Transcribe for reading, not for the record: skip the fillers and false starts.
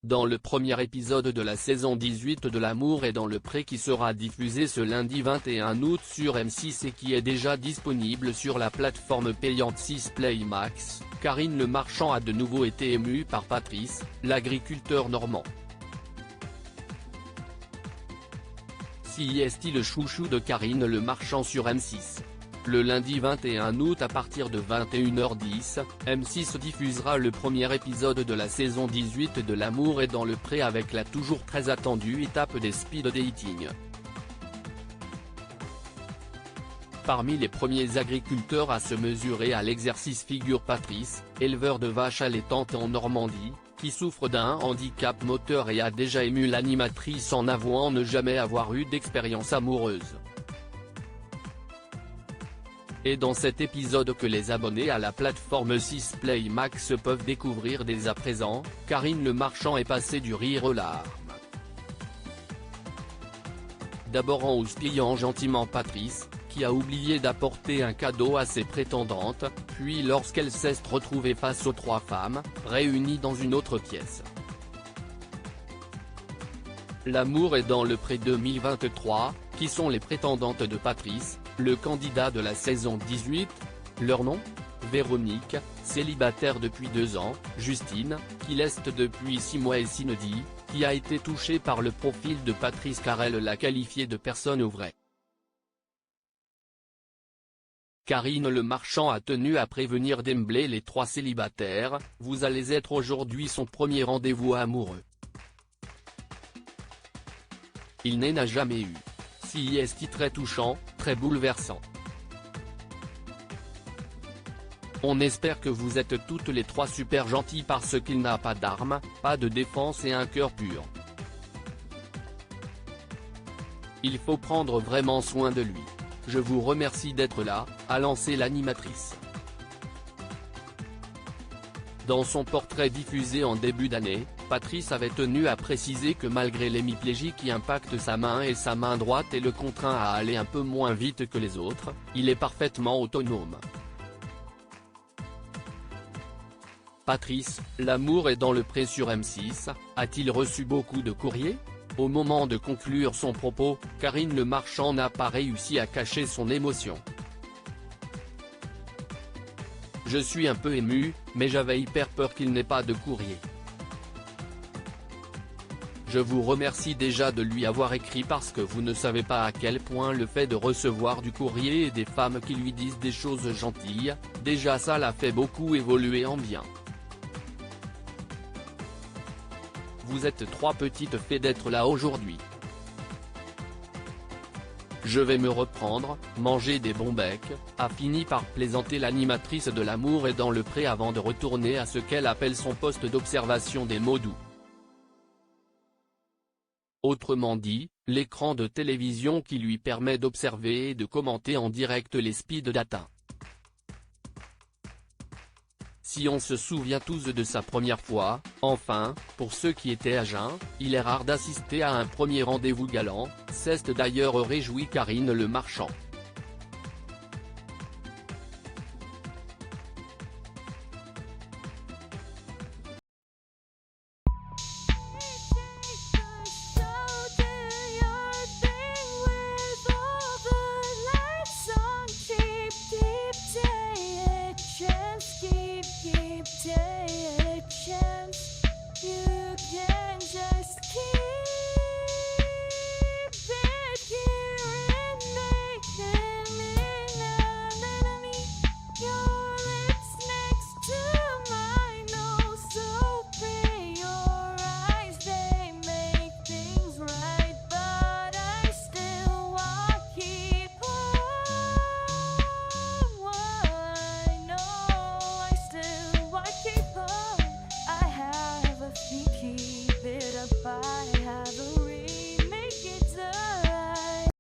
dans le premier épisode de la saison 18 de L'amour est dans le pré qui sera diffusé ce lundi 21 août sur M6 et qui est déjà disponible sur la plateforme payante 6play Max, Karine Le Marchand a de nouveau été émue par Patrice, l'agriculteur normand. Si est le chouchou de Karine Le Marchand sur M6. Le lundi 21 août à partir de 21h10, M6 diffusera le premier épisode de la saison 18 de L'amour est dans le pré avec la toujours très attendue étape des speed dating. Parmi les premiers agriculteurs à se mesurer à l'exercice figure Patrice, éleveur de vaches allaitantes en Normandie, qui souffre d'un handicap moteur et a déjà ému l'animatrice en avouant ne jamais avoir eu d'expérience amoureuse. Et dans cet épisode que les abonnés à la plateforme 6play Max peuvent découvrir dès à présent, Karine Le Marchand est passée du rire aux larmes. D'abord en hostilant gentiment Patrice, qui a oublié d'apporter un cadeau à ses prétendantes, puis lorsqu'elle s'est retrouvée face aux trois femmes, réunies dans une autre pièce. L'amour est dans le pré 2023, qui sont les prétendantes de Patrice, le candidat de la saison 18, leur nom ? Véronique, célibataire depuis 2 ans, Justine, qui l'est depuis 6 mois et Cindy, qui a été touchée par le profil de Patrice car elle l'a qualifié de personne vraie. Karine Le Marchand a tenu à prévenir d'emblée les 3 célibataires, vous allez être aujourd'hui son premier rendez-vous amoureux. Il n'a jamais eu. Si est très touchant, très bouleversant. On espère que vous êtes toutes les 3 super gentilles parce qu'il n'a pas d'armes, pas de défense et un cœur pur. Il faut prendre vraiment soin de lui. Je vous remercie d'être là, a lancé l'animatrice. Dans son portrait diffusé en début d'année, Patrice avait tenu à préciser que malgré l'hémiplégie qui impacte sa main et sa main droite et le contraint à aller un peu moins vite que les autres, il est parfaitement autonome. Patrice, l'amour est dans le pré sur M6, a-t-il reçu beaucoup de courriers ? Au moment de conclure son propos, Karine Le Marchand n'a pas réussi à cacher son émotion. Je suis un peu ému, mais j'avais hyper peur qu'il n'ait pas de courrier. Je vous remercie déjà de lui avoir écrit parce que vous ne savez pas à quel point le fait de recevoir du courrier et des femmes qui lui disent des choses gentilles, déjà ça l'a fait beaucoup évoluer en bien. Vous êtes 3 petites fées d'être là aujourd'hui. Je vais me reprendre, manger des bons becs, a fini par plaisanter l'animatrice de L'amour est dans le pré avant de retourner à ce qu'elle appelle son poste d'observation des mots doux. Autrement dit, l'écran de télévision qui lui permet d'observer et de commenter en direct les speed dating. Si on se souvient tous de sa première fois, enfin, pour ceux qui étaient à jeun, il est rare d'assister à un premier rendez-vous galant, s'est d'ailleurs réjoui Karine Le Marchand.